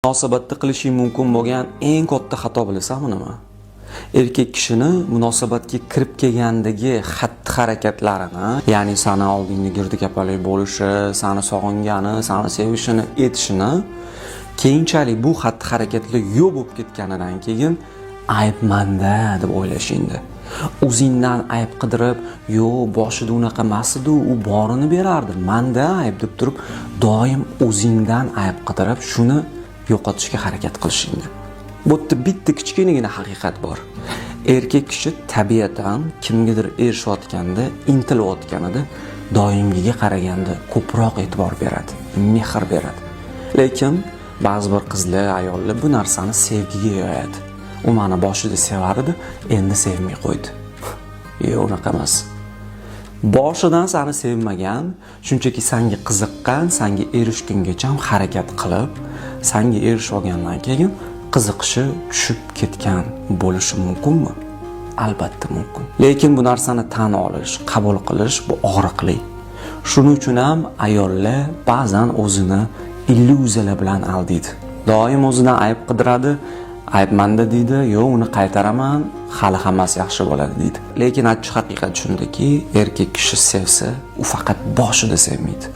Munosabatda qilishing mumkin bo'lgan eng katta xato bilasizmi nima? Erkak kishini munosabatga kirib kelgandagi xatti-harakatlarini, ya'ni seni oldingda girdikapalik bo'lishi, seni sog'ingani, seni sevishini etishini, keyinchalik bu xatti-harakatlar yo'q bo'lib ketganidan keyin ayb menda deb o'ylashingdi. O'zingdan ayb qidirib, yo'q, boshida unaqa emas edi, u borini berardi, menda ayb deb turib, doim o'zingdan ayb qidirib, shuni yo'qotishga harakat qilishingdi. Bu yerda bitta kichkinagina haqiqat bor. Erkak kishi tabiatan kimgadir erishayotganda, intilayotganida doimgiga qaraganda ko'proq e'tibor beradi, mehr beradi. Lekin ba'zi bir qizlar, ayollar bu narsani sevgiga yo'yadi. U meni boshida sevardi, endi sevmay qo'ydi. Yo'q, unaqa emas. Boshidan seni sevmagan, shunchaki senga qiziqqan, senga erishgungacha harakat qilib, senga erishib olgandan keyin qiziqishi tushib ketgan bo'lishi mumkinmi? Albatta mumkin. Lekin bu narsani tan olish, qabul qilish bu og'riqli. Shuning uchun ham ayollar ba'zan o'zini illyuziyalar bilan aldaydi. Doim o'zidan ayb qidiradi, ayb menda deydi, yo'q, uni qaytaraman, hali hammasi yaxshi bo'ladi deydi. Lekin achchiq haqiqat shundaki, erkak kishi sevsa, u faqat boshida sevmaydi.